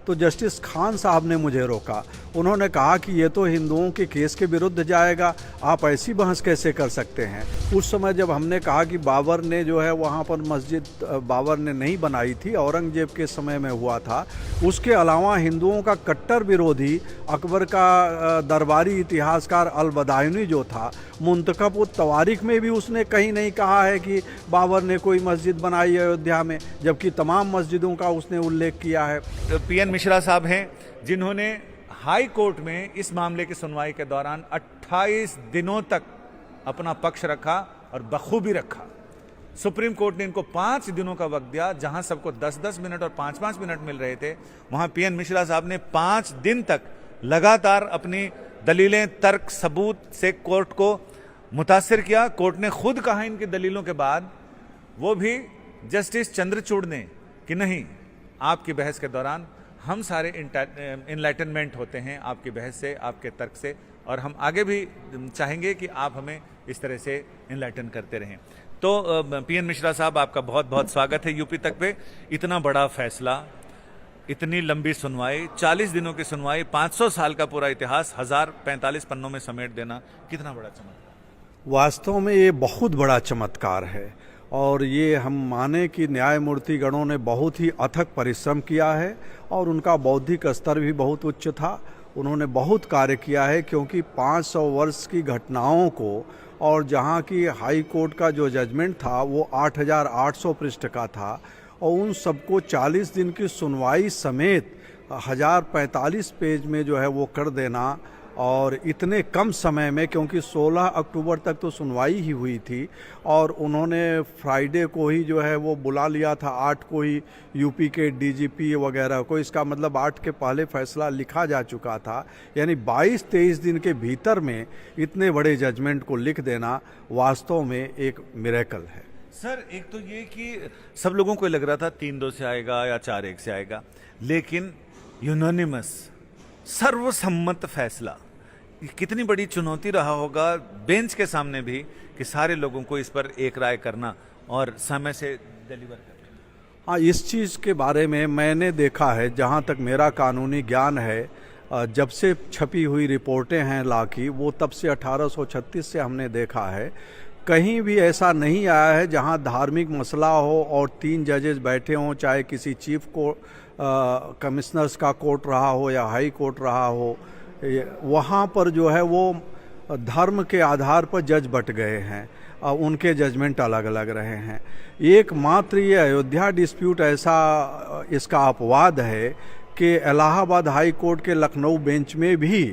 तो जस्टिस खान साहब ने मुझे रोका। उन्होंने कहा कि ये तो हिंदुओं के केस के विरुद्ध जाएगा, आप ऐसी बहस कैसे कर सकते हैं। उस समय जब हमने कहा कि बाबर ने जो है वहाँ पर मस्जिद बाबर ने नहीं बनाई थी, औरंगजेब के समय में हुआ था। उसके अलावा हिंदुओं का कट्टर विरोधी अकबर का दरबारी इतिहासकार अल-बदायूनी जो था, मुंतखब उत तवारीख में भी उसने कहीं नहीं कहा है कि बाबर ने कोई मस्जिद बनाई अयोध्या में, जबकि तमाम मस्जिदों का उसने उल्लेख किया है। पीएन मिश्रा साहब हैं जिन्होंने हाई कोर्ट में इस मामले की सुनवाई के दौरान 28 दिनों तक अपना पक्ष रखा और बखूबी रखा। सुप्रीम कोर्ट ने इनको 5 दिनों का वक्त दिया, जहां सबको 10-10 मिनट और 5-5 मिनट मिल रहे थे, वहां पीएन मिश्रा साहब ने 5 दिन तक लगातार अपनी दलीलें, तर्क, सबूत से कोर्ट को मुतासिर किया। कोर्ट ने खुद कहा इनकी दलीलों के बाद, वो भी जस्टिस चंद्रचूड़ ने, कि नहीं, आपकी बहस के दौरान हम सारे इनलाइटनमेंट होते हैं आपकी बहस से, आपके तर्क से, और हम आगे भी चाहेंगे कि आप हमें इस तरह से इनलाइटन करते रहें। तो पीएन मिश्रा साहब, आपका बहुत बहुत स्वागत है यूपी तक पे। इतना बड़ा फैसला, इतनी लंबी सुनवाई, 40 दिनों की सुनवाई, 500 साल का पूरा इतिहास 1045 पन्नों में समेट देना, कितना बड़ा चमत्कार। वास्तव में ये बहुत बड़ा चमत्कार है, और ये हम माने कि न्यायमूर्ति गणों ने बहुत ही अथक परिश्रम किया है और उनका बौद्धिक स्तर भी बहुत उच्च था। उन्होंने बहुत कार्य किया है, क्योंकि 500 वर्ष की घटनाओं को, और जहाँ की हाई कोर्ट का जो जजमेंट था वो 8800 पृष्ठ का था, और उन सबको 40 दिन की सुनवाई समेत 1045 पेज में जो है वो कर देना, और इतने कम समय में, क्योंकि 16 अक्टूबर तक तो सुनवाई ही हुई थी, और उन्होंने फ्राइडे को ही जो है वो बुला लिया था, 8 को ही यूपी के डीजीपी वगैरह को। इसका मतलब 8 के पहले फैसला लिखा जा चुका था। यानी 22-23 दिन के भीतर में इतने बड़े जजमेंट को लिख देना वास्तव में एक मिरेकल है। सर, एक तो ये कि सब लोगों को लग रहा था 3-2 से आएगा या 4-1 से आएगा, लेकिन यूनानिमस, सर्वसम्मत फैसला, कितनी बड़ी चुनौती रहा होगा बेंच के सामने भी, कि सारे लोगों को इस पर एक राय करना और समय से डिलीवर करना। हाँ, इस चीज़ के बारे में मैंने देखा है, जहाँ तक मेरा कानूनी ज्ञान है, जब से छपी हुई रिपोर्टें हैं लॉ की, वो तब से 1836 से हमने देखा है, कहीं भी ऐसा नहीं आया है जहाँ धार्मिक मसला हो और 3 जजेस बैठे हों, चाहे किसी चीफ को कमिश्नर्स का कोर्ट रहा हो या हाई कोर्ट रहा हो, वहाँ पर जो है वो धर्म के आधार पर जज बट गए हैं, उनके जजमेंट अलग अलग रहे हैं। एकमात्र ये अयोध्या डिस्प्यूट ऐसा इसका अपवाद है कि इलाहाबाद हाई कोर्ट के लखनऊ बेंच में भी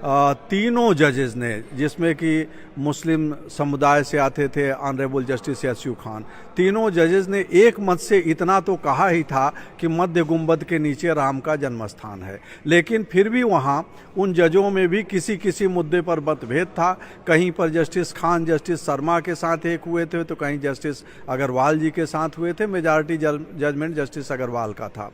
तीनों जजेस ने, जिसमें कि मुस्लिम समुदाय से आते थे ऑनरेबल जस्टिस यसू खान, तीनों जजेस ने एक मत से इतना तो कहा ही था कि मध्य गुंबद के नीचे राम का जन्म स्थान है। लेकिन फिर भी वहाँ उन जजों में भी किसी किसी मुद्दे पर मतभेद था। कहीं पर जस्टिस खान जस्टिस शर्मा के साथ एक हुए थे, तो कहीं जस्टिस अग्रवाल जी के साथ हुए थे। मेजॉरिटी जजमेंट जस्टिस अग्रवाल का था।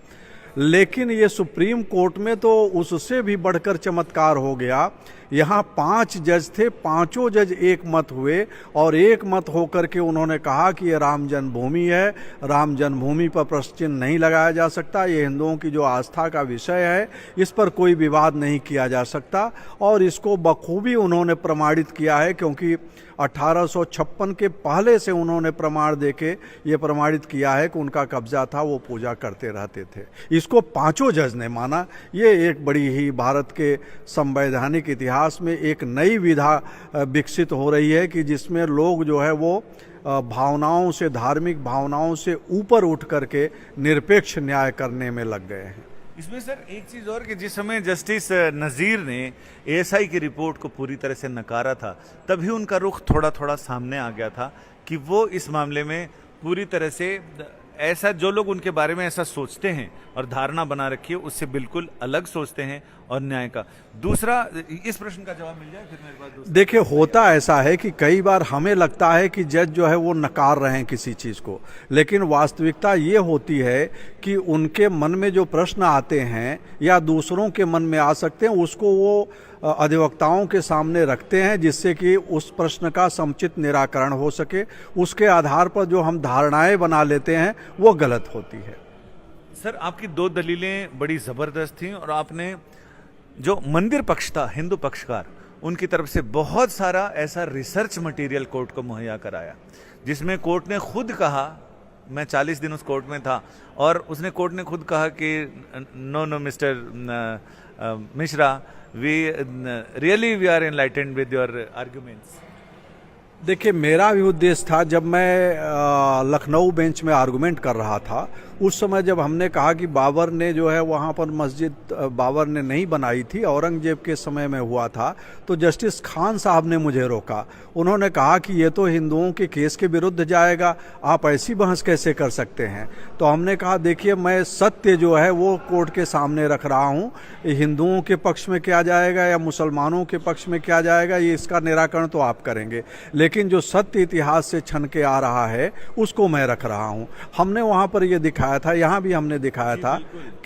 लेकिन ये सुप्रीम कोर्ट में तो उससे भी बढ़कर चमत्कार हो गया। यहाँ 5 जज थे, पांचों जज एक मत हुए, और एक मत होकर के उन्होंने कहा कि ये राम जन्मभूमि है, राम जन्मभूमि पर प्रश्न चिन्ह नहीं लगाया जा सकता, ये हिंदुओं की जो आस्था का विषय है, इस पर कोई विवाद नहीं किया जा सकता। और इसको बखूबी उन्होंने प्रमाणित किया है, क्योंकि 1856 के पहले से उन्होंने प्रमाण देके ये प्रमाणित किया है कि उनका कब्जा था, वो पूजा करते रहते थे। इसको पांचों जज ने माना। ये एक बड़ी ही भारत के संवैधानिक इतिहास में एक नई विधा विकसित हो रही है, कि जिसमें लोग जो है वो भावनाओं से, धार्मिक भावनाओं से ऊपर उठ करके निरपेक्ष न्याय करने में लग गए हैं। इसमें सर एक चीज और, कि जिस समय जस्टिस नजीर ने एएसआई की रिपोर्ट को पूरी तरह से नकारा था, तभी उनका रुख थोड़ा थोड़ा सामने आ गया था कि वो इस मामले में पूरी तरह से ऐसा, जो लोग उनके बारे में ऐसा सोचते हैं और धारणा बना रखी है, उससे बिल्कुल अलग सोचते हैं और न्याय का। दूसरा, इस प्रश्न का जवाब मिल जाए फिर मेरे पास। देखिए, होता ऐसा है कि कई बार हमें लगता है कि जज जो है वो नकार रहे हैं किसी चीज़ को, लेकिन वास्तविकता ये होती है कि उनके मन में जो प्रश्न आते हैं या दूसरों के मन में आ सकते हैं, उसको वो अधिवक्ताओं के सामने रखते हैं, जिससे कि उस प्रश्न का समुचित निराकरण हो सके। उसके आधार पर जो हम धारणाएं बना लेते हैं वो गलत होती है। सर, आपकी दो दलीलें बड़ी ज़बरदस्त थीं और आपने जो मंदिर पक्ष था, हिंदू पक्षकार, उनकी तरफ से बहुत सारा ऐसा रिसर्च मटेरियल कोर्ट को मुहैया कराया, जिसमें कोर्ट ने खुद कहा, मैं 40 दिन उस कोर्ट में था, और कोर्ट ने खुद कहा कि no mister Mishra, we are enlightened with your arguments. देखिए, मेरा भी उद्देश्य था, जब मैं लखनऊ बेंच में आर्गुमेंट कर रहा था, उस समय जब हमने कहा कि बाबर ने जो है वहाँ पर मस्जिद बाबर ने नहीं बनाई थी, औरंगजेब के समय में हुआ था, तो जस्टिस खान साहब ने मुझे रोका। उन्होंने कहा कि ये तो हिंदुओं के केस के विरुद्ध जाएगा, आप ऐसी बहस कैसे कर सकते हैं। तो हमने कहा, देखिए, मैं सत्य जो है वो कोर्ट के सामने रख रहा हूँ, हिंदुओं के पक्ष में क्या जाएगा या मुसलमानों के पक्ष में क्या जाएगा, ये इसका निराकरण तो आप करेंगे, लेकिन जो सत्य इतिहास से छन के आ रहा है उसको मैं रख रहा हूँ। हमने वहाँ पर ये दिखाया था, यहाँ भी हमने दिखाया था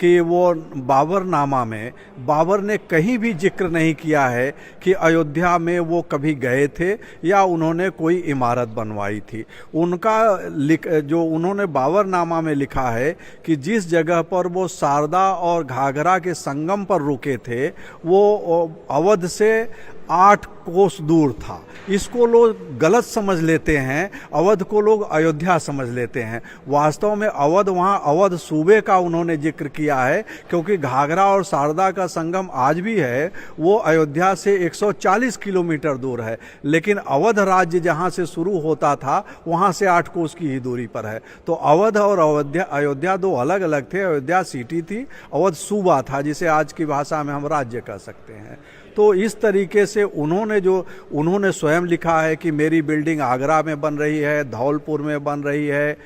कि वो बाबरनामा में बाबर ने कहीं भी जिक्र नहीं किया है कि अयोध्या में वो कभी गए थे या उन्होंने कोई इमारत बनवाई थी। उनका जो उन्होंने बाबरनामा में लिखा है कि जिस जगह पर वो शारदा और घाघरा के संगम पर रुके थे वो अवध से 8 कोस दूर था। इसको लोग गलत समझ लेते हैं, अवध को लोग अयोध्या समझ लेते हैं। वास्तव में अवध, वहाँ अवध सूबे का उन्होंने जिक्र किया है, क्योंकि घाघरा और शारदा का संगम आज भी है, वो अयोध्या से 140 किलोमीटर दूर है, लेकिन अवध राज्य जहाँ से शुरू होता था वहाँ से 8 कोस की ही दूरी पर है। तो अवध और अयोध्या दो अलग अलग थे। अयोध्या सिटी थी, अवध सूबा था, जिसे आज की भाषा में हम राज्य कह सकते हैं। तो इस तरीके से उन्होंने स्वयं लिखा है कि मेरी बिल्डिंग आगरा में बन रही है, धौलपुर में बन रही है,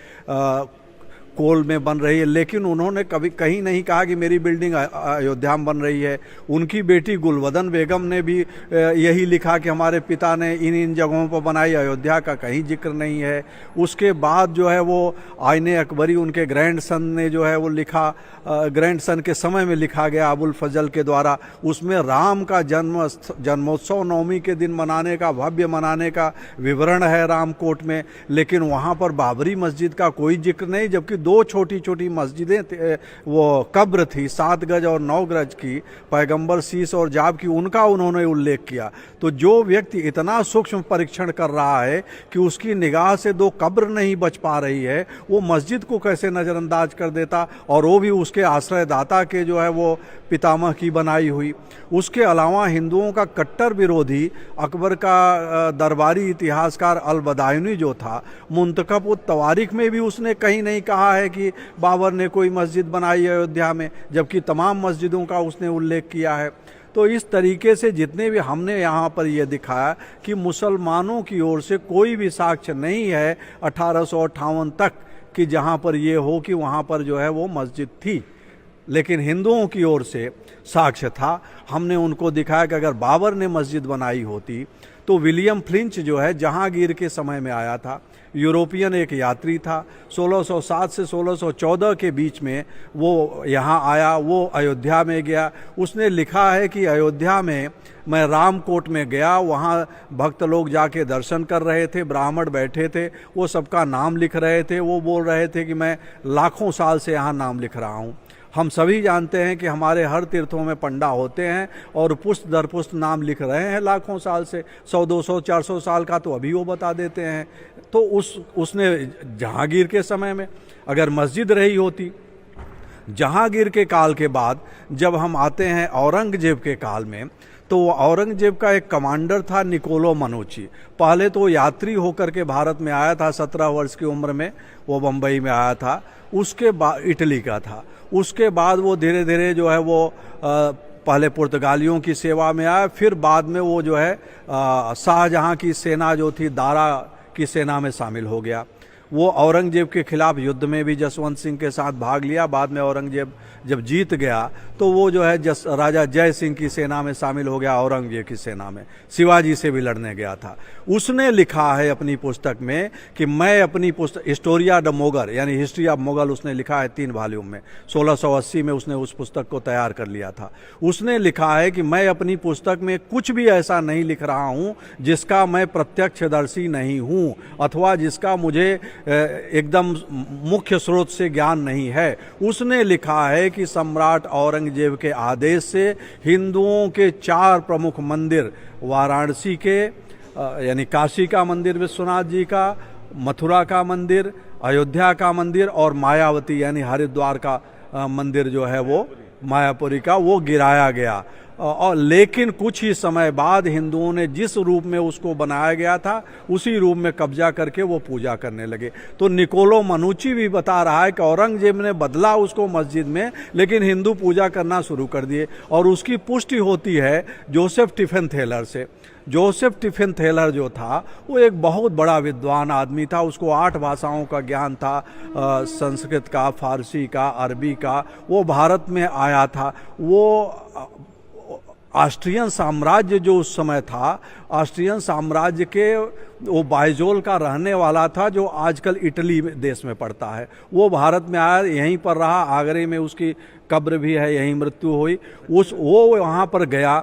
कोल में बन रही है, लेकिन उन्होंने कभी कहीं नहीं कहा कि मेरी बिल्डिंग अयोध्या में बन रही है। उनकी बेटी गुलवदन बेगम ने भी यही लिखा कि हमारे पिता ने इन जगहों पर बनाई, अयोध्या का कहीं जिक्र नहीं है। उसके बाद जो है वो आईने अकबरी उनके ग्रैंडसन ने जो है वो लिखा, ग्रैंडसन के समय में लिखा गया अबुल फजल के द्वारा, उसमें राम का जन्मोत्सव नवमी के दिन मनाने का, भव्य मनाने का विवरण है रामकोट में, लेकिन वहाँ पर बाबरी मस्जिद का कोई जिक्र नहीं, जबकि 2 छोटी छोटी मस्जिदें वो कब्र थी 7 गज और 9 गज की, पैगंबर शीश और जाब की, उनका उन्होंने उल्लेख किया। तो जो व्यक्ति इतना सूक्ष्म परीक्षण कर रहा है कि उसकी निगाह से 2 कब्र नहीं बच पा रही है, वो मस्जिद को कैसे नज़रअंदाज कर देता, और वो भी उसके आश्रयदाता के जो है वो पितामह की बनाई हुई। उसके अलावा हिंदुओं का कट्टर विरोधी अकबर का दरबारी इतिहासकार अल-बदायूनी जो था, मुंतखब उत तवारीख में भी उसने कहीं नहीं कहा है कि बाबर ने कोई मस्जिद बनाई अयोध्या में, जबकि तमाम मस्जिदों का उसने उल्लेख किया है। तो इस तरीके से जितने भी हमने यहाँ पर यह दिखाया कि मुसलमानों की ओर से कोई भी साक्ष्य नहीं है 1858 तक कि जहाँ पर ये हो कि वहाँ पर जो है वो मस्जिद थी, लेकिन हिंदुओं की ओर से साक्ष्य था। हमने उनको दिखाया कि अगर बाबर ने मस्जिद बनाई होती तो विलियम फ्लिंच जो है जहांगीर के समय में आया था, यूरोपियन एक यात्री था, 1607 से 1614 के बीच में वो यहाँ आया, वो अयोध्या में गया। उसने लिखा है कि अयोध्या में मैं रामकोट में गया, वहाँ भक्त लोग जाके दर्शन कर रहे थे, ब्राह्मण बैठे थे, वो सबका नाम लिख रहे थे। वो बोल रहे थे कि मैं लाखों साल से यहाँ नाम लिख रहा हूँ। हम सभी जानते हैं कि हमारे हर तीर्थों में पंडा होते हैं और पुष्ट दर पुष्ट नाम लिख रहे हैं लाखों साल से, 100, 200, 400 साल का तो अभी वो बता देते हैं। तो उसने जहांगीर के समय में अगर मस्जिद रही होती, जहांगीर के काल के बाद जब हम आते हैं औरंगजेब के काल में, तो औरंगजेब का एक कमांडर था निकोलो मनुची। पहले तो यात्री होकर के भारत में आया था, 17 वर्ष की उम्र में वो बम्बई में आया था। उसके बाद इटली का था। उसके बाद वो धीरे धीरे जो है वो पहले पुर्तगालियों की सेवा में आया, फिर बाद में वो जो है शाहजहां की सेना जो थी दारा की सेना में शामिल हो गया। वो औरंगजेब के खिलाफ युद्ध में भी जसवंत सिंह के साथ भाग लिया। बाद में औरंगजेब जब जीत गया तो वो जो है राजा जय सिंह की सेना में शामिल हो गया, औरंगजेब की सेना में शिवाजी से भी लड़ने गया था। उसने लिखा है अपनी पुस्तक में कि मैं अपनी पुस्तक हिस्टोरिया द मोगल यानी हिस्ट्री ऑफ मुगल उसने लिखा है 3 वॉल्यूम में, 1680 में उसने उस पुस्तक को तैयार कर लिया था। उसने लिखा है कि मैं अपनी पुस्तक में कुछ भी ऐसा नहीं लिख रहा हूँ जिसका मैं प्रत्यक्षदर्शी नहीं हूँ अथवा जिसका मुझे एकदम मुख्य स्रोत से ज्ञान नहीं है। उसने लिखा है कि सम्राट औरंगजेब के आदेश से हिंदुओं के 4 प्रमुख मंदिर, वाराणसी के यानी काशी का मंदिर विश्वनाथ जी का, मथुरा का मंदिर, अयोध्या का मंदिर और मायावती यानी हरिद्वार का मंदिर जो है वो मायापुरी का, वो गिराया गया। और लेकिन कुछ ही समय बाद हिंदुओं ने जिस रूप में उसको बनाया गया था उसी रूप में कब्जा करके वो पूजा करने लगे। तो निकोलो मनुची भी बता रहा है कि औरंगजेब ने बदला उसको मस्जिद में, लेकिन हिंदू पूजा करना शुरू कर दिए। और उसकी पुष्टि होती है जोसेफ टिफेनथेलर से। जोसेफ टिफेनथेलर जो था वो एक बहुत बड़ा विद्वान आदमी था, उसको 8 भाषाओं का ज्ञान था, संस्कृत का, फारसी का, अरबी का। वो भारत में आया था। वो ऑस्ट्रियन साम्राज्य जो उस समय था, ऑस्ट्रियन साम्राज्य के वो बायजोल का रहने वाला था, जो आजकल इटली देश में पड़ता है। वो भारत में आया, यहीं पर रहा, आगरे में उसकी कब्र भी है, यहीं मृत्यु हुई। वो वहाँ पर गया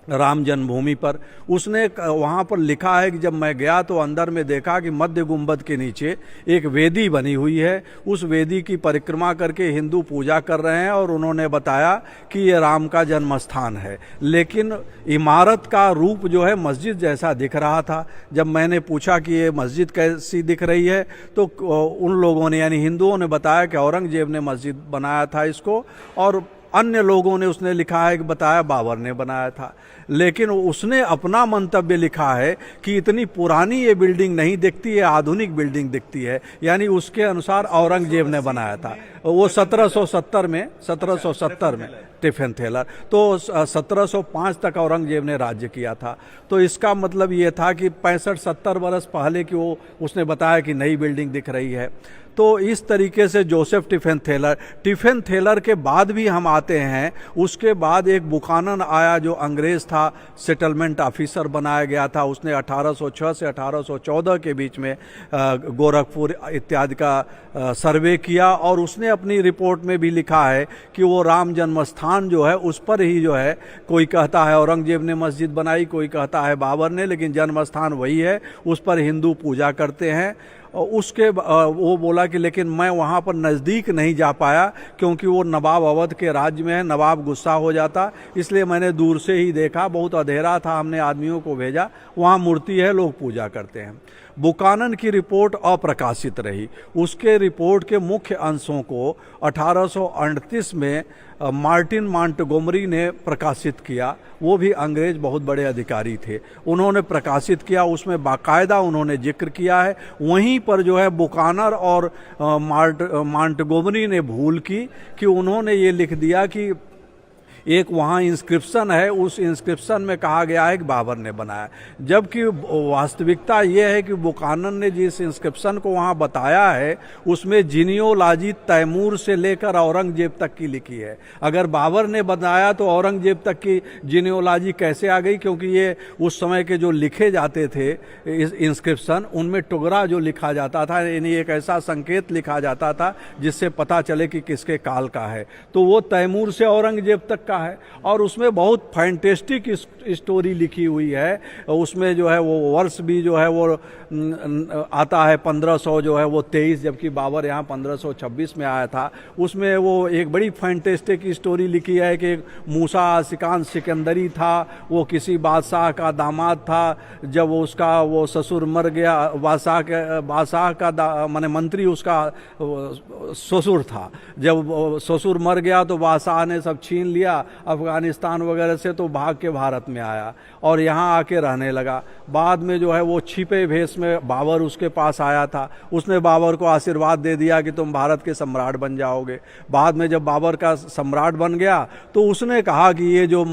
राम जन्मभूमि पर। उसने वहाँ पर लिखा है कि जब मैं गया तो अंदर में देखा कि मध्य गुंबद के नीचे एक वेदी बनी हुई है। उस वेदी की परिक्रमा करके हिंदू पूजा कर रहे हैं और उन्होंने बताया कि ये राम का जन्म स्थान है। लेकिन इमारत का रूप जो है मस्जिद जैसा दिख रहा था। जब मैंने पूछा कि ये मस्जिद कैसी दिख रही है तो उन लोगों ने यानी हिंदुओं ने बताया कि औरंगजेब ने मस्जिद बनाया था इसको, और अन्य लोगों ने उसने लिखा है कि बताया बाबर ने बनाया था। लेकिन उसने अपना मंतव्य लिखा है कि इतनी पुरानी ये बिल्डिंग नहीं दिखती है, आधुनिक बिल्डिंग दिखती है। यानी उसके अनुसार औरंगजेब ने बनाया था वो 1770 में टिफेनथेलर। तो 1705 तक औरंगजेब ने राज्य किया था। तो इसका मतलब ये था कि 65-70 वर्ष पहले की वो उसने बताया कि नई बिल्डिंग दिख रही है। तो इस तरीके से जोसेफ टिफेनथेलर के बाद भी हम आते हैं। उसके बाद एक बुखानन आया जो अंग्रेज था, सेटलमेंट ऑफिसर बनाया गया था। उसने 1806 से 1814 के बीच में गोरखपुर इत्यादि का सर्वे किया और उसने अपनी रिपोर्ट में भी लिखा है कि वो राम जन्म स्थान जो है उस पर ही जो है, कोई कहता है औरंगजेब ने मस्जिद बनाई, कोई कहता है बाबर ने, लेकिन जन्म स्थान वही है, उस पर हिंदू पूजा करते हैं। उसके वो बोला कि लेकिन मैं वहाँ पर नज़दीक नहीं जा पाया क्योंकि वो नवाब अवध के राज्य में है, नवाब गुस्सा हो जाता, इसलिए मैंने दूर से ही देखा, बहुत अंधेरा था, हमने आदमियों को भेजा, वहाँ मूर्ति है, लोग पूजा करते हैं। बुकानन की रिपोर्ट अप्रकाशित रही। उसके रिपोर्ट के मुख्य अंशों को 1838 में मार्टिन मॉन्टगोमरी ने प्रकाशित किया। वो भी अंग्रेज बहुत बड़े अधिकारी थे, उन्होंने प्रकाशित किया। उसमें बाकायदा उन्होंने जिक्र किया है। वहीं पर जो है बुकानर और मॉन्टगोमरी ने भूल की कि उन्होंने ये लिख दिया कि एक वहाँ इंस्क्रिप्शन है, उस इंस्क्रिप्शन में कहा गया है कि बाबर ने बनाया, जबकि वास्तविकता ये है कि बुकानन ने जिस इंस्क्रिप्शन को वहाँ बताया है उसमें जीनियोलॉजी तैमूर से लेकर औरंगजेब तक की लिखी है। अगर बाबर ने बनाया तो औरंगजेब तक की जीनियोलॉजी कैसे आ गई? क्योंकि ये उस समय के जो लिखे जाते थे इस इंस्क्रिप्शन, उनमें टुगरा जो लिखा जाता था, यानी एक ऐसा संकेत लिखा जाता था जिससे पता चले कि किसके काल का है, तो वो तैमूर से औरंगजेब तक का है। और उसमें बहुत फैंटेस्टिक स्टोरी लिखी हुई है। उसमें जो है वो वर्ष भी जो है वो आता है 1500 जो है वो 23, जबकि बाबर यहाँ 1526 में आया था। उसमें वो एक बड़ी फैंटेस्टिक स्टोरी लिखी है कि मूसा आशिकान सिकंदरी था, वो किसी बादशाह का दामाद था। जब उसका वो ससुर मर गया, बादशाह का माने मंत्री उसका ससुर था, जब ससुर मर गया तो बादशाह ने सब छीन लिया अफगानिस्तान वगैरह से, तो भाग के भारत में आया और यहाँ आके रहने लगा। बाद में जो है वो छिपे भेष में बाबर उसके पास आया था, उसने बाबर को आशीर्वाद दे दिया कि तुम भारत के सम्राट बन जाओगे। बाद में जब बाबर का सम्राट बन गया तो उसने कहा कि ये जो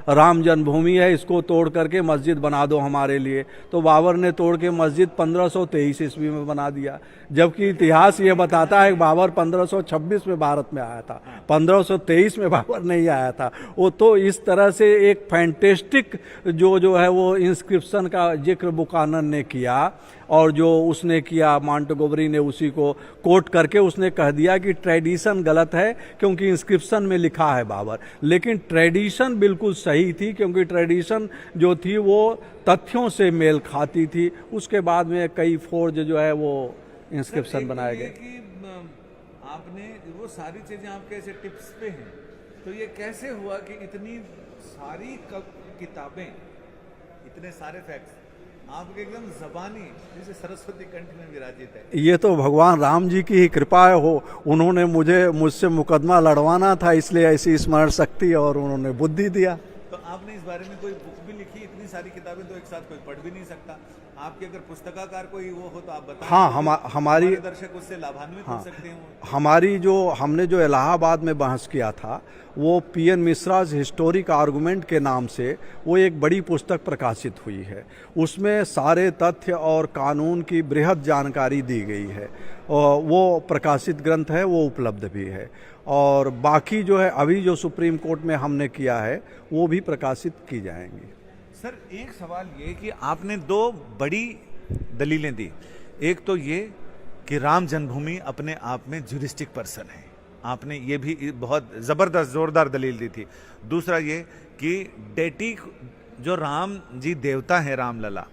राम जन्मभूमि है इसको तोड़ करके मस्जिद बना दो हमारे लिए। तो बाबर ने तोड़ के मस्जिद 1523 ईस्वी में बना दिया, जबकि इतिहास ये बताता है कि बाबर 1526 में भारत में आया था, 1523 में बाबर नहीं आया था वो। तो इस तरह से एक फैंटेस्टिक जो है वो इंस्क्रिप्शन का जिक्र बुकानन ने किया, और जो उसने किया मॉन्टगोमरी ने उसी को कोट करके उसने कह दिया कि ट्रेडिशन गलत है क्योंकि इंस्क्रिप्शन में लिखा है बाबर, लेकिन ट्रेडिशन बिल्कुल सही थी क्योंकि ट्रेडिशन जो थी वो तथ्यों से मेल खाती थी। उसके बाद में कई फोर्ज जो है वो इंस्क्रिप्शन बनाए गए। कि आपने वो सारी चीजें आपके ऐसे टिप्स पे हैं, तो ये कैसे हुआ कि इतनी सारी किताबें, इतने सारे फैक्ट्स आपके एकदम जबानी जैसे सरस्वती कंठ में विराजित है? ये तो भगवान राम जी की ही कृपा है। हो उन्होंने मुझसे मुकदमा लड़वाना था, इसलिए ऐसी स्मरण शक्ति और उन्होंने बुद्धि दिया। तो आपने इस बारे में कोई बुक भी लिखी? इतनी सारी किताबें तो एक साथ कोई पढ़ भी नहीं सकता। आपके अगर पुस्तकाकार कोई वो हो तो आप बताएं। हाँ, हमारी दर्शक उससे लाभान्वित हो सकते हैं। हमारी हमने जो इलाहाबाद में बहस किया था, वो पीएन मिश्राज हिस्टोरिक आर्गुमेंट के नाम से वो एक बड़ी पुस्तक प्रकाशित हुई है। उसमें सारे तथ्य और कानून की बृहद जानकारी दी गई है। वो प्रकाशित ग्रंथ है, वो उपलब्ध भी है। और बाकी जो है अभी जो सुप्रीम कोर्ट में हमने किया है वो भी प्रकाशित की जाएंगी। सर, एक सवाल ये कि आपने दो बड़ी दलीलें दी। एक तो ये कि राम जन्मभूमि अपने आप में ज्यूरिस्टिक पर्सन है, आपने ये भी बहुत ज़बरदस्त जोरदार दलील दी थी। दूसरा ये कि डेटी जो राम जी देवता है, रामलला,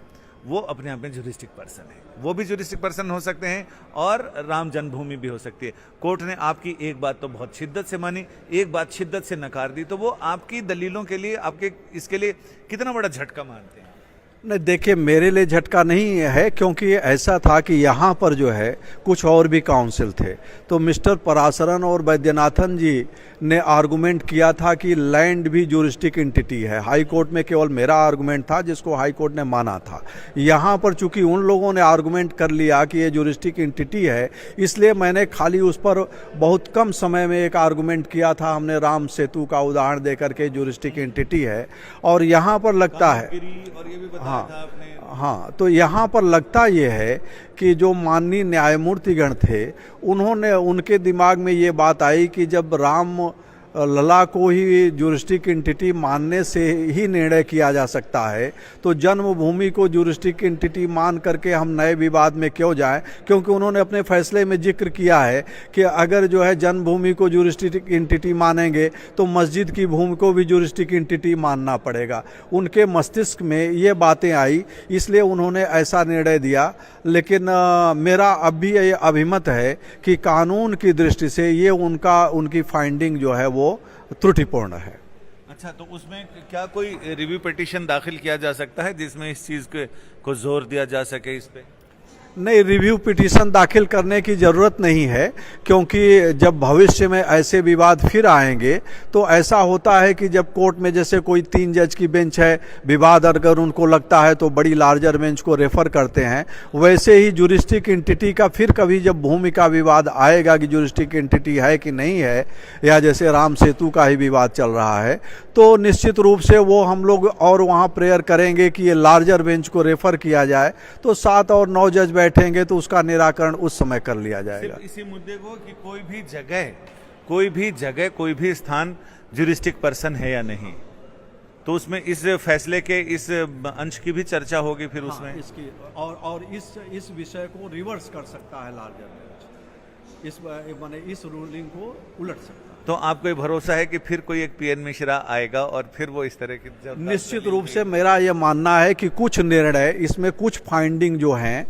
वो अपने आप में ज्यूरिस्टिक पर्सन है, वो भी ज्यूरिस्टिक पर्सन हो सकते हैं और राम जन्मभूमि भी हो सकती है। कोर्ट ने आपकी एक बात तो बहुत शिद्दत से मानी, एक बात शिद्दत से नकार दी, तो वो आपकी दलीलों के लिए, आपके इसके लिए कितना बड़ा झटका मानते हैं? नहीं, देखिए, मेरे लिए झटका नहीं है, क्योंकि ऐसा था कि यहाँ पर जो है कुछ और भी काउंसिल थे। तो मिस्टर पराशरन और वैद्यनाथन जी ने आर्गुमेंट किया था कि लैंड भी ज्यूरिस्टिक एंटिटी है। हाई कोर्ट में केवल मेरा आर्गुमेंट था जिसको हाई कोर्ट ने माना था। यहाँ पर चूंकि उन लोगों ने आर्गुमेंट कर लिया कि ये ज्यूरिस्टिक एंटिटी है, इसलिए मैंने खाली उस पर बहुत कम समय में एक आर्गुमेंट किया था। हमने राम सेतु का उदाहरण दे करके ज्यूरिस्टिक एंटिटी है। और यहाँ पर लगता है, और ये भी बताया था आपने। हाँ, तो यहाँ पर लगता ये है कि जो माननीय न्यायमूर्तिगण थे, उन्होंने, उनके दिमाग में ये बात आई कि जब राम लला को ही ज्यूरिस्टिक एंटिटी मानने से ही निर्णय किया जा सकता है, तो जन्मभूमि को ज्यूरिस्टिक एंटिटी मान करके हम नए विवाद में क्यों जाएं? क्योंकि उन्होंने अपने फैसले में जिक्र किया है कि अगर जो है जन्मभूमि को ज्यूरिस्टिक एंटिटी मानेंगे तो मस्जिद की भूमि को भी ज्यूरिस्टिक एंटिटी मानना पड़ेगा। उनके मस्तिष्क में ये बातें आई, इसलिए उन्होंने ऐसा निर्णय दिया। लेकिन मेरा अब भी ये अभिमत है कि कानून की दृष्टि से ये उनकी फाइंडिंग जो है वो त्रुटिपूर्ण है। अच्छा, तो उसमें क्या कोई रिव्यू पिटीशन दाखिल किया जा सकता है जिसमें इस चीज को जोर दिया जा सके इस पे? नहीं, रिव्यू पिटीशन दाखिल करने की ज़रूरत नहीं है, क्योंकि जब भविष्य में ऐसे विवाद फिर आएंगे तो ऐसा होता है कि जब कोर्ट में जैसे कोई 3 जज की बेंच है, विवाद अगर उनको लगता है तो बड़ी लार्जर बेंच को रेफर करते हैं। वैसे ही ज्यूरिस्टिक एंटिटी का फिर कभी जब भूमि का विवाद आएगा कि ज्यूरिस्टिक एंटिटी है कि नहीं है, या जैसे राम सेतु का ही विवाद चल रहा है, तो निश्चित रूप से वो हम लोग और वहाँ प्रेयर करेंगे कि ये लार्जर बेंच को रेफर किया जाए। तो 7 और 9 जज बैठेंगे तो उसका निराकरण उस समय कर लिया जाएगा। सिर्फ इसी मुद्दे को कि कोई भी स्थान ज्यूरिस्टिक पर्सन है या नहीं, तो उसमें इस फैसले के इस अंश की भी चर्चा होगी फिर उसमें। इसकी और इस विषय को रिवर्स कर सकता है लार्जर बेंच, इस रूलिंग को उलट सकता है। तो आपको ये भरोसा है कि फिर कोई एक पीएन मिश्रा आएगा और फिर वो इस तरह की? निश्चित रूप से मेरा ये मानना है कि कुछ निर्णय, इसमें कुछ फाइंडिंग जो हैं,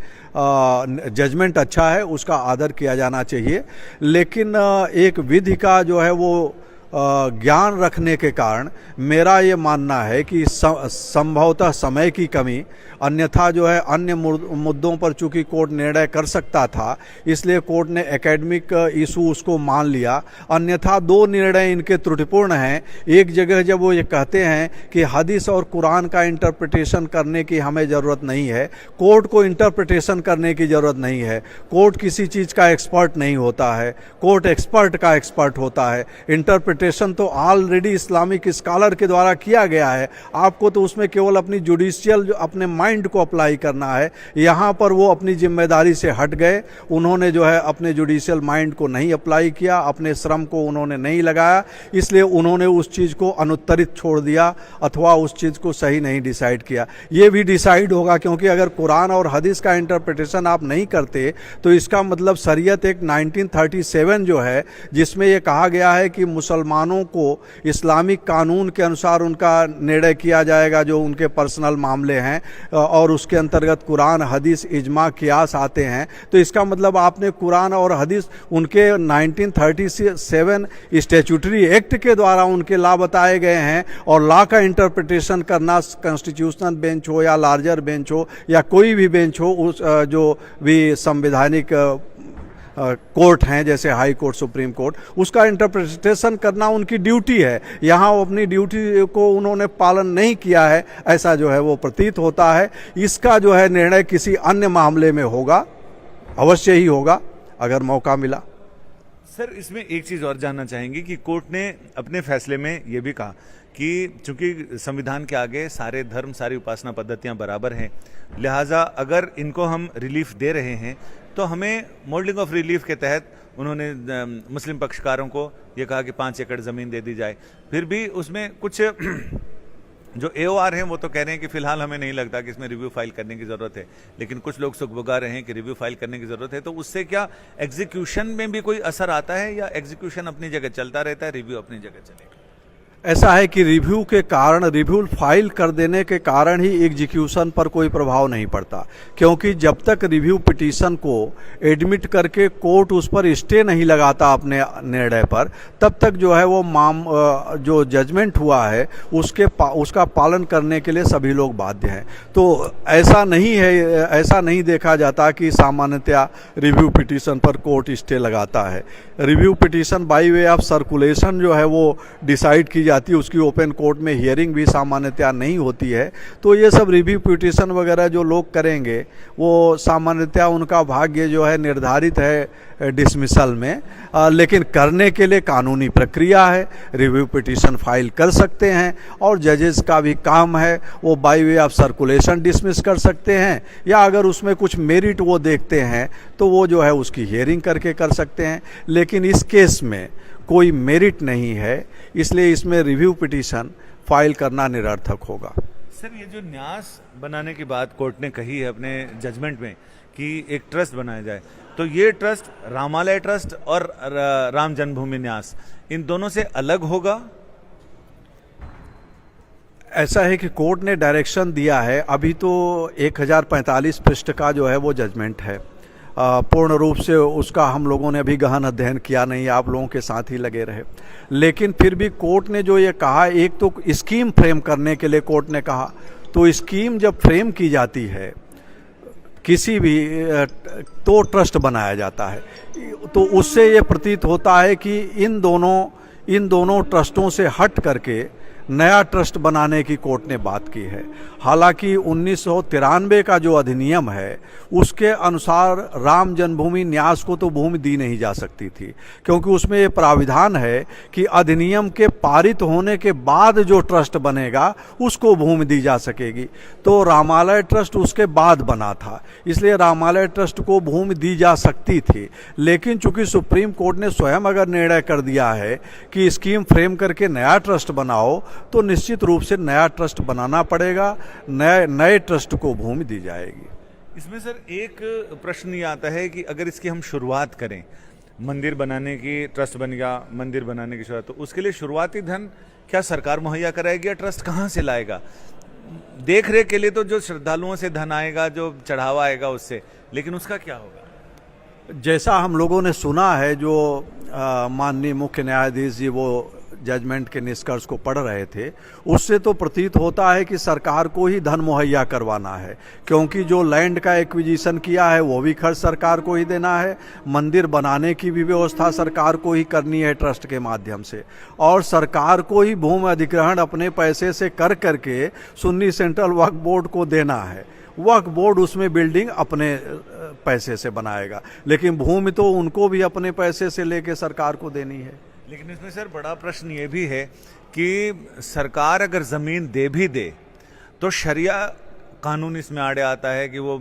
जजमेंट अच्छा है, उसका आदर किया जाना चाहिए। लेकिन एक विधि का जो है वो ज्ञान रखने के कारण मेरा ये मानना है कि संभवतः समय की कमी, अन्यथा जो है अन्य मुद्दों पर चूंकि कोर्ट निर्णय कर सकता था, इसलिए कोर्ट ने एकेडमिक इशू उसको मान लिया। अन्यथा 2 निर्णय इनके त्रुटिपूर्ण हैं। एक जगह जब वो ये कहते हैं कि हदीस और कुरान का इंटरप्रिटेशन करने की हमें ज़रूरत नहीं है, कोर्ट को इंटरप्रिटेशन करने की ज़रूरत नहीं है। कोर्ट किसी चीज़ का एक्सपर्ट नहीं होता है, कोर्ट एक्सपर्ट का एक्सपर्ट होता है। इंटरप्रिटेशन तो ऑलरेडी इस्लामिक स्कॉलर के द्वारा किया गया है, आपको तो उसमें केवल अपनी जुडिशियल जो अपने माइंड को अप्लाई करना है। यहाँ पर वो अपनी जिम्मेदारी से हट गए, उन्होंने जो है अपने जुडिशियल माइंड को नहीं अप्लाई किया, अपने श्रम को उन्होंने नहीं लगाया, इसलिए उन्होंने उस चीज़ को अनुत्तरित छोड़ दिया अथवा उस चीज़ को सही नहीं डिसाइड किया। ये भी डिसाइड होगा, क्योंकि अगर कुरान और हदीस का इंटरप्रिटेशन आप नहीं करते तो इसका मतलब शरीयत एक 1937 जो है, जिसमें ये कहा गया है कि मुसलमान मुसलमानों को इस्लामिक कानून के अनुसार उनका निर्णय किया जाएगा जो उनके पर्सनल मामले हैं, और उसके अंतर्गत कुरान, हदीस, इजमा, कियास आते हैं। तो इसका मतलब आपने कुरान और हदीस उनके 1937 स्टैट्यूटरी एक्ट के द्वारा उनके लॉ बताए गए हैं, और लॉ का इंटरप्रिटेशन करना कॉन्स्टिट्यूशनल बेंच हो या लार्जर बेंच हो या कोई भी बेंच हो, उस जो भी संवैधानिक कोर्ट हैं जैसे हाई कोर्ट, सुप्रीम कोर्ट, उसका इंटरप्रिटेशन करना उनकी ड्यूटी है। यहाँ वो अपनी ड्यूटी को उन्होंने पालन नहीं किया है, ऐसा जो है वो प्रतीत होता है। इसका जो है निर्णय किसी अन्य मामले में होगा, अवश्य ही होगा अगर मौका मिला। सर, इसमें एक चीज़ और जानना चाहेंगे कि कोर्ट ने अपने फैसले में ये भी कहा कि चूंकि संविधान के आगे सारे धर्म, सारी उपासना पद्धतियां बराबर हैं, लिहाजा अगर इनको हम रिलीफ दे रहे हैं तो हमें मोल्डिंग ऑफ रिलीफ के तहत उन्होंने मुस्लिम पक्षकारों को ये कहा कि 5 एकड़ ज़मीन दे दी जाए। फिर भी उसमें कुछ जो AOR हैं वो तो कह रहे हैं कि फिलहाल हमें नहीं लगता कि इसमें रिव्यू फाइल करने की ज़रूरत है, लेकिन कुछ लोग सुगबुगा रहे हैं कि रिव्यू फाइल करने की ज़रूरत है। तो उससे क्या एग्जीक्यूशन में भी कोई असर आता है या एग्जीक्यूशन अपनी जगह चलता रहता है, रिव्यू अपनी जगह चलेगा? ऐसा है कि रिव्यू के कारण, रिव्यू फाइल कर देने के कारण ही एग्जीक्यूशन पर कोई प्रभाव नहीं पड़ता, क्योंकि जब तक रिव्यू पिटीशन को एडमिट करके कोर्ट उस पर स्टे नहीं लगाता अपने निर्णय पर, तब तक जो है वो जो जजमेंट हुआ है उसका पालन करने के लिए सभी लोग बाध्य हैं। तो ऐसा नहीं है, ऐसा नहीं देखा जाता कि सामान्यतया रिव्यू पिटीशन पर कोर्ट स्टे लगाता है। Review petition by way of circulation जो है वो डिसाइड की जाती है, उसकी ओपन कोर्ट में हियरिंग भी सामान्यतया नहीं होती है। तो ये सब रिव्यू पिटीशन वगैरह जो लोग करेंगे वो सामान्यतया उनका भाग्य जो है निर्धारित है डिसमिसल में, लेकिन करने के लिए कानूनी प्रक्रिया है। रिव्यू पिटीशन फाइल कर सकते हैं और जजेस का भी काम है, वो by way of circulation dismiss कर सकते हैं, या अगर उसमें कुछ मेरिट वो देखते हैं तो वो जो है उसकी हियरिंग करके कर सकते हैं। लेकिन इस केस में कोई मेरिट नहीं है, इसलिए इसमें रिव्यू पिटीशन फाइल करना निरर्थक होगा। सर, ये जो न्यास बनाने की बात कोर्ट ने कही है अपने जजमेंट में कि एक ट्रस्ट बनाया जाए, तो ये ट्रस्ट रामालय ट्रस्ट और राम जन्मभूमि न्यास, इन दोनों से अलग होगा? ऐसा है कि कोर्ट ने डायरेक्शन दिया है, अभी तो 1045 पृष्ठ का जो है वो जजमेंट है। पूर्ण रूप से उसका हम लोगों ने अभी गहन अध्ययन किया नहीं, आप लोगों के साथ ही लगे रहे। लेकिन फिर भी कोर्ट ने जो ये कहा, एक तो स्कीम फ्रेम करने के लिए कोर्ट ने कहा, तो स्कीम जब फ्रेम की जाती है किसी भी, तो ट्रस्ट बनाया जाता है। तो उससे ये प्रतीत होता है कि इन दोनों ट्रस्टों से हट करके नया ट्रस्ट बनाने की कोर्ट ने बात की है। हालांकि 1993 का जो अधिनियम है उसके अनुसार राम जन्मभूमि न्यास को तो भूमि दी नहीं जा सकती थी, क्योंकि उसमें ये प्राविधान है कि अधिनियम के पारित होने के बाद जो ट्रस्ट बनेगा उसको भूमि दी जा सकेगी। तो रामालय ट्रस्ट उसके बाद बना था, इसलिए रामालय ट्रस्ट को भूमि दी जा सकती थी। लेकिन चूंकि सुप्रीम कोर्ट ने स्वयं अगर निर्णय कर दिया है कि स्कीम फ्रेम करके नया ट्रस्ट बनाओ, तो निश्चित रूप से नया ट्रस्ट बनाना पड़ेगा, नए ट्रस्ट को भूमि दी जाएगी। इसमें सर एक प्रश्न ये आता है कि अगर इसकी हम शुरुआत करें, मंदिर बनाने की, ट्रस्ट बन गया, मंदिर बनाने की शुरुआत, तो उसके लिए शुरुआती धन क्या सरकार मुहैया कराएगी या ट्रस्ट कहाँ से लाएगा? देख रेख के लिए तो जो श्रद्धालुओं से धन आएगा, जो चढ़ावा आएगा उससे, लेकिन उसका क्या होगा? जैसा हम लोगों ने सुना है, जो माननीय मुख्य न्यायाधीश जी वो जजमेंट के निष्कर्ष को पढ़ रहे थे, उससे तो प्रतीत होता है कि सरकार को ही धन मुहैया करवाना है, क्योंकि जो लैंड का एक्विजिशन किया है वो भी खर्च सरकार को ही देना है, मंदिर बनाने की भी व्यवस्था सरकार को ही करनी है ट्रस्ट के माध्यम से, और सरकार को ही भूमि अधिग्रहण अपने पैसे से कर करके सुन्नी सेंट्रल वक्फ बोर्ड को देना है। वक्फ बोर्ड उसमें बिल्डिंग अपने पैसे से बनाएगा, लेकिन भूमि तो उनको भी अपने पैसे से लेके सरकार को देनी है। लेकिन इसमें सर बड़ा प्रश्न ये भी है कि सरकार अगर ज़मीन दे भी दे तो शरिया कानून इसमें आड़े आता है कि वो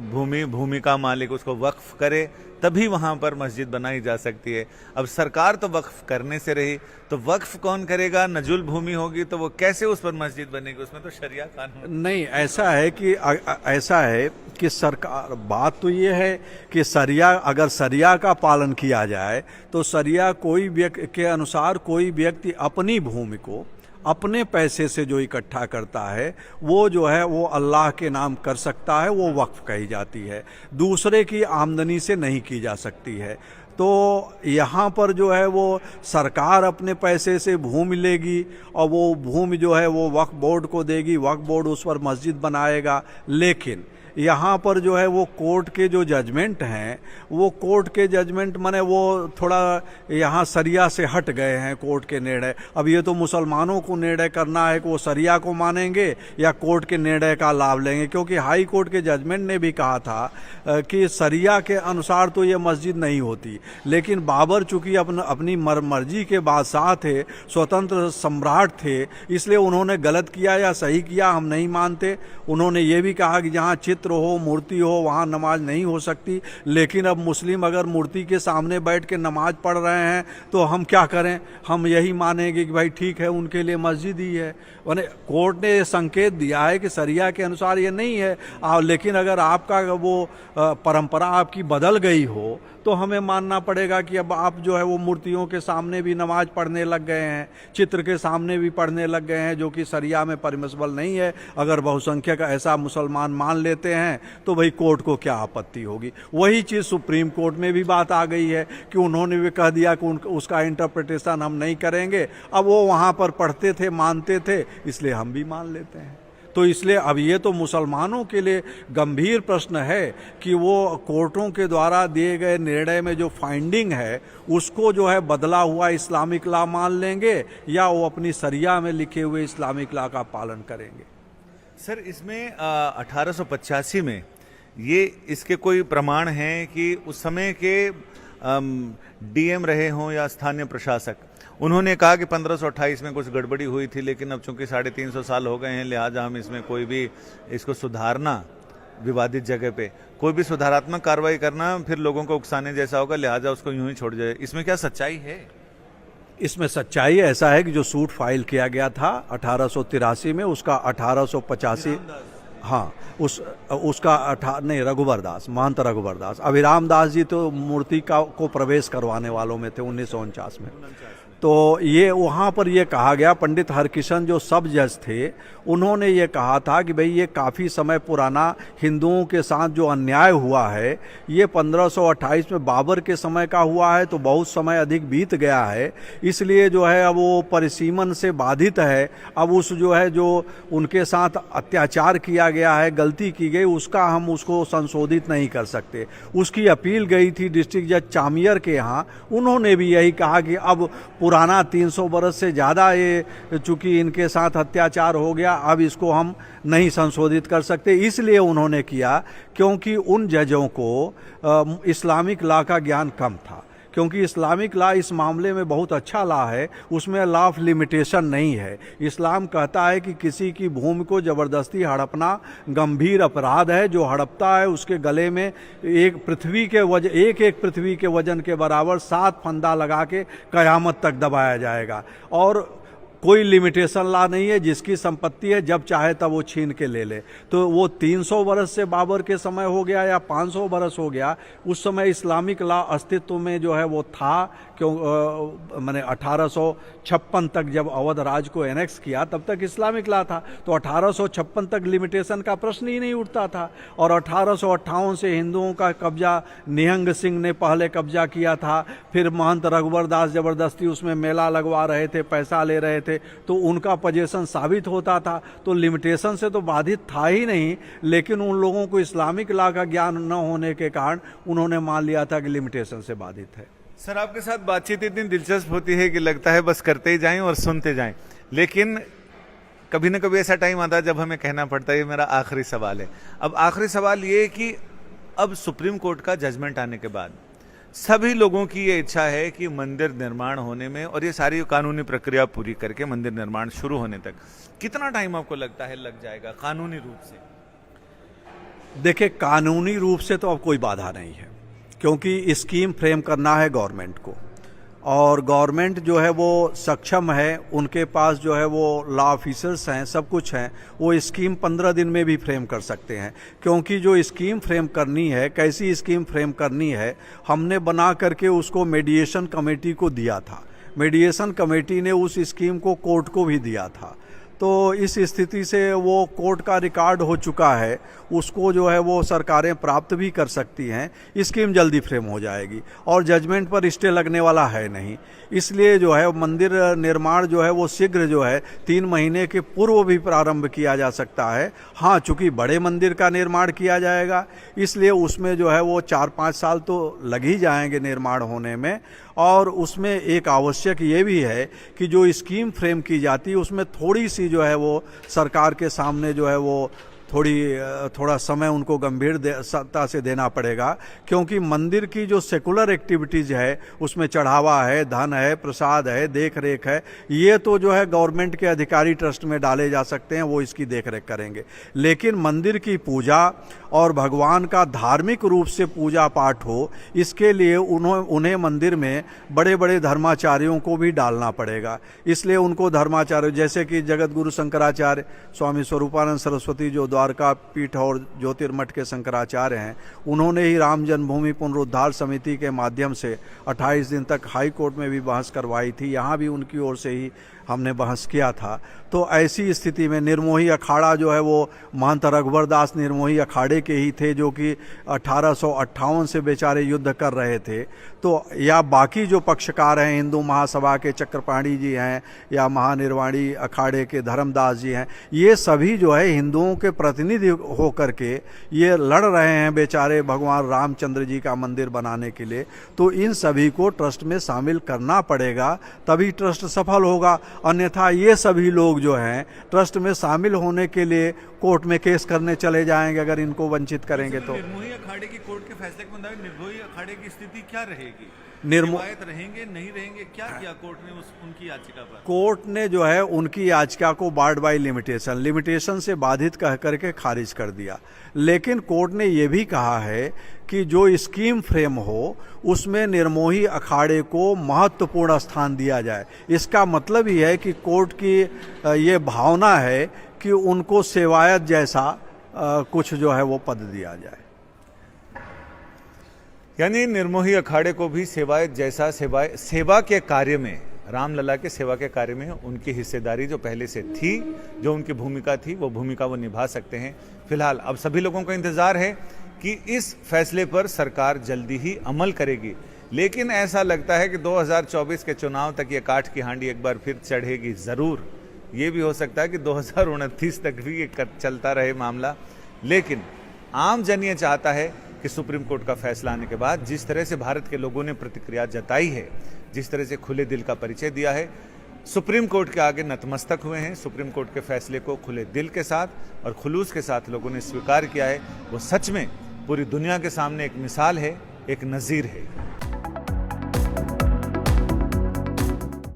भूमि का मालिक उसको वक्फ करे, तभी वहाँ पर मस्जिद बनाई जा सकती है। अब सरकार तो वक्फ करने से रही, तो वक्फ कौन करेगा? नजुल भूमि होगी तो वो कैसे उस पर मस्जिद बनेगी? उसमें तो शरिया कानून नहीं, ऐसा है कि सरकार, बात तो ये है कि अगर शरिया का पालन किया जाए तो शरिया के अनुसार कोई व्यक्ति अपनी भूमि को अपने पैसे से जो इकट्ठा करता है वो जो है वो अल्लाह के नाम कर सकता है, वो वक्फ कही जाती है, दूसरे की आमदनी से नहीं की जा सकती है। तो यहाँ पर जो है वो सरकार अपने पैसे से भूमि लेगी और वो भूमि जो है वो वक्फ बोर्ड को देगी, वक्फ बोर्ड उस पर मस्जिद बनाएगा। लेकिन यहाँ पर जो है वो कोर्ट के जो जजमेंट हैं, वो कोर्ट के जजमेंट माने वो थोड़ा यहाँ शरिया से हट गए हैं कोर्ट के निर्णय। अब ये तो मुसलमानों को निर्णय करना है कि वो शरिया को मानेंगे या कोर्ट के निर्णय का लाभ लेंगे, क्योंकि हाई कोर्ट के जजमेंट ने भी कहा था कि शरिया के अनुसार तो ये मस्जिद नहीं होती, लेकिन बाबर चूँकि अपनी मर्जी के बादशाह थे, स्वतंत्र सम्राट थे, इसलिए उन्होंने गलत किया या सही किया हम नहीं मानते। उन्होंने ये भी कहा कि जहाँ चित्र हो, मूर्ति हो, वहाँ नमाज नहीं हो सकती। लेकिन अब मुस्लिम अगर मूर्ति के सामने बैठ के नमाज पढ़ रहे हैं तो हम क्या करें? हम यही मानेंगे कि भाई ठीक है, उनके लिए मस्जिद ही है। माने कोर्ट ने ये संकेत दिया है कि शरिया के अनुसार ये नहीं है, लेकिन अगर आपका वो परंपरा आपकी बदल गई हो तो हमें मानना पड़ेगा कि अब आप जो है वो मूर्तियों के सामने भी नमाज पढ़ने लग गए हैं, चित्र के सामने भी पढ़ने लग गए हैं, जो कि शरिया में परमिसिबल नहीं है। अगर बहुसंख्यक ऐसा मुसलमान मान लेते हैं तो भाई कोर्ट को क्या आपत्ति होगी? वही चीज़ सुप्रीम कोर्ट में भी बात आ गई है कि उन्होंने भी कह दिया कि उसका इंटरप्रिटेशन हम नहीं करेंगे। अब वो वहाँ पर पढ़ते थे, मानते थे, इसलिए हम भी मान लेते हैं। तो इसलिए अब ये तो मुसलमानों के लिए गंभीर प्रश्न है कि वो कोर्टों के द्वारा दिए गए निर्णय में जो फाइंडिंग है उसको जो है बदला हुआ इस्लामिक लॉ मान लेंगे या वो अपनी शरिया में लिखे हुए इस्लामिक लॉ का पालन करेंगे। सर, इसमें 1885 में ये इसके कोई प्रमाण हैं कि उस समय के डीएम रहे हों या स्थानीय प्रशासक, उन्होंने कहा कि 1528 में कुछ गड़बड़ी हुई थी, लेकिन अब चूंकि 350 साल हो गए हैं, लिहाजा हम इसमें कोई भी इसको सुधारना, विवादित जगह पे कोई भी सुधारात्मक कार्रवाई करना फिर लोगों को उकसाने जैसा होगा, लिहाजा उसको यूं ही छोड़ जाए। इसमें क्या सच्चाई है? इसमें सच्चाई ऐसा है कि जो सूट फाइल किया गया था 1883 में, उसका 1885, हाँ, उसका नहीं, रघुवर दास, महंत रघुवर दास, अभिराम दास जी तो मूर्ति को प्रवेश करवाने वालों में थे 1949 में। तो ये वहाँ पर ये कहा गया, पंडित हरकिशन जो सब जज थे उन्होंने ये कहा था कि भाई ये काफ़ी समय पुराना हिंदुओं के साथ जो अन्याय हुआ है ये 1528 में बाबर के समय का हुआ है, तो बहुत समय अधिक बीत गया है, इसलिए जो है अब वो परिसीमन से बाधित है। अब उस जो है जो उनके साथ अत्याचार किया गया है, गलती की गई, उसका हम उसको संशोधित नहीं कर सकते। उसकी अपील गई थी डिस्ट्रिक्ट जज चामियर के यहाँ, उन्होंने भी यही कहा कि अब पुराना 300 बरस से ज़्यादा ये चूँकि इनके साथ अत्याचार हो गया, अब इसको हम नहीं संशोधित कर सकते। इसलिए उन्होंने किया क्योंकि उन जजों को इस्लामिक लॉ का ज्ञान कम था, क्योंकि इस्लामिक लॉ इस मामले में बहुत अच्छा लॉ है, उसमें लॉ ऑफ लिमिटेशन नहीं है। इस्लाम कहता है कि किसी की भूमि को ज़बरदस्ती हड़पना गंभीर अपराध है, जो हड़पता है उसके गले में एक पृथ्वी के वजन के बराबर 7 फंदा लगा के कयामत तक दबाया जाएगा। और कोई लिमिटेशन लॉ नहीं है, जिसकी संपत्ति है जब चाहे तब वो छीन के ले ले। तो वो 300 बरस से बाबर के समय हो गया या 500 बरस हो गया, उस समय इस्लामिक लॉ अस्तित्व में जो है वो था। क्यों मैंने 1856 तक जब अवध राज को एनेक्स किया तब तक इस्लामिक लॉ था, तो 1856 तक लिमिटेशन का प्रश्न ही नहीं उठता था। और 1858 से हिंदुओं का कब्जा निहंग सिंह ने पहले कब्जा किया था, फिर महंत रघुवर दास जबरदस्ती उसमें मेला लगवा रहे थे, पैसा ले रहे थे, तो उनका पोजीशन साबित होता था। तो लिमिटेशन से तो बाधित था ही नहीं, लेकिन उन लोगों को इस्लामिक लॉ का ज्ञान न होने के कारण उन्होंने मान लिया था कि लिमिटेशन से बाधित है। सर, आपके साथ बातचीत इतनी दिलचस्प होती है कि लगता है बस करते ही जाएं और सुनते जाएं, लेकिन कभी ना कभी ऐसा टाइम आता है जब हमें कहना पड़ता है। ये मेरा आखिरी सवाल है। अब आखिरी सवाल ये कि अब सुप्रीम कोर्ट का जजमेंट आने के बाद सभी लोगों की ये इच्छा है कि मंदिर निर्माण होने में और ये सारी कानूनी प्रक्रिया पूरी करके मंदिर निर्माण शुरू होने तक कितना टाइम आपको लगता है लग जाएगा कानूनी रूप से? देखिए, कानूनी रूप से तो अब कोई बाधा नहीं है, क्योंकि स्कीम फ्रेम करना है गवर्नमेंट को, और गवर्नमेंट जो है वो सक्षम है, उनके पास जो है वो लॉ ऑफिसर्स हैं, सब कुछ हैं, वो स्कीम 15 दिन में भी फ्रेम कर सकते हैं। क्योंकि जो स्कीम फ्रेम करनी है, कैसी स्कीम फ्रेम करनी है, हमने बना करके उसको मीडिएशन कमेटी को दिया था। मीडिएशन कमेटी ने उस स्कीम को कोर्ट को भी दिया था। तो इस स्थिति से वो कोर्ट का रिकॉर्ड हो चुका है, उसको जो है वो सरकारें प्राप्त भी कर सकती हैं। स्कीम जल्दी फ्रेम हो जाएगी और जजमेंट पर स्टे लगने वाला है नहीं। इसलिए जो है मंदिर निर्माण जो है वो शीघ्र जो है 3 महीने के पूर्व भी प्रारंभ किया जा सकता है। हाँ, चूंकि बड़े मंदिर का निर्माण किया जाएगा, इसलिए उसमें जो है वो 4-5 साल तो लग ही जाएंगे निर्माण होने में। और उसमें एक आवश्यक ये भी है कि जो स्कीम फ्रेम की जाती है उसमें थोड़ी सी जो है वो सरकार के सामने जो है वो थोड़ा समय उनको गंभीरता से देना पड़ेगा, क्योंकि मंदिर की जो सेकुलर एक्टिविटीज़ है, उसमें चढ़ावा है, धन है, प्रसाद है, देख रेख है, ये तो जो है गवर्नमेंट के अधिकारी ट्रस्ट में डाले जा सकते हैं, वो इसकी देख रेख करेंगे। लेकिन मंदिर की पूजा और भगवान का धार्मिक रूप से पूजा पाठ हो, इसके लिए उन्हें मंदिर में बड़े बड़े धर्माचार्यों को भी डालना पड़ेगा। इसलिए उनको धर्माचार्य, जैसे कि जगत गुरु शंकराचार्य स्वामी स्वरूपानंद सरस्वती जो द्वारका पीठ और ज्योतिर्मठ के शंकराचार्य हैं, उन्होंने ही राम जन्मभूमि पुनरुद्धार समिति के माध्यम से 28 दिन तक हाई कोर्ट में भी बहस करवाई थी। यहाँ भी उनकी ओर से ही हमने बहस किया था। तो ऐसी स्थिति में निर्मोही अखाड़ा जो है वो महंत रघुवर दास निर्मोही अखाड़े के ही थे, जो कि 1858 से बेचारे युद्ध कर रहे थे। तो या बाकी जो पक्षकार हैं, हिंदू महासभा के चक्रपाणी जी हैं या महानिर्वाणी अखाड़े के धर्मदास जी हैं, ये सभी जो है हिंदुओं के प्रतिनिधि होकर के ये लड़ रहे हैं बेचारे भगवान रामचंद्र जी का मंदिर बनाने के लिए। तो इन सभी को ट्रस्ट में शामिल करना पड़ेगा, तभी ट्रस्ट सफल होगा। अन्यथा ये सभी लोग जो हैं ट्रस्ट में शामिल होने के लिए कोर्ट में केस करने चले जाएंगे, अगर इनको वंचित करेंगे तो। निर्मोही अखाड़े की कोर्ट के फैसले के मुताबिक निर्मोही अखाड़े की स्थिति क्या रहेगी? रिवायत रहेंगे नहीं रहेंगे, क्या किया कोर्ट ने उनकी याचिका पर? कोर्ट ने जो है उनकी याचिका को बार्ड बाय लिमिटेशन से बाधित कह करके खारिज कर दिया। लेकिन कोर्ट ने यह भी कहा है कि जो स्कीम फ्रेम हो उसमें निर्मोही अखाड़े को महत्वपूर्ण स्थान दिया जाए। इसका मतलब ही है कि कोर्ट की ये भावना है कि उनको सेवायत जैसा कुछ जो है वो पद दिया जाए। यानी निर्मोही अखाड़े को भी सेवायत जैसा सेवा के कार्य में, रामलला के सेवा के कार्य में उनकी हिस्सेदारी जो पहले से थी, जो उनकी भूमिका थी, वो भूमिका वो निभा सकते हैं। फिलहाल अब सभी लोगों का इंतजार है कि इस फैसले पर सरकार जल्दी ही अमल करेगी। लेकिन ऐसा लगता है कि 2024 के चुनाव तक ये काठ की हांडी एक बार फिर चढ़ेगी जरूर। ये भी हो सकता है कि 2029 तक भी ये चलता रहे मामला। लेकिन आम जन ये चाहता है कि सुप्रीम कोर्ट का फैसला आने के बाद जिस तरह से भारत के लोगों ने प्रतिक्रिया जताई है, जिस तरह से खुले दिल का परिचय दिया है, सुप्रीम कोर्ट के आगे नतमस्तक हुए हैं, सुप्रीम कोर्ट के फैसले को खुले दिल के साथ और खुलूस के साथ लोगों ने स्वीकार किया है, वो सच में पूरी दुनिया के सामने एक मिसाल है, एक नज़ीर है।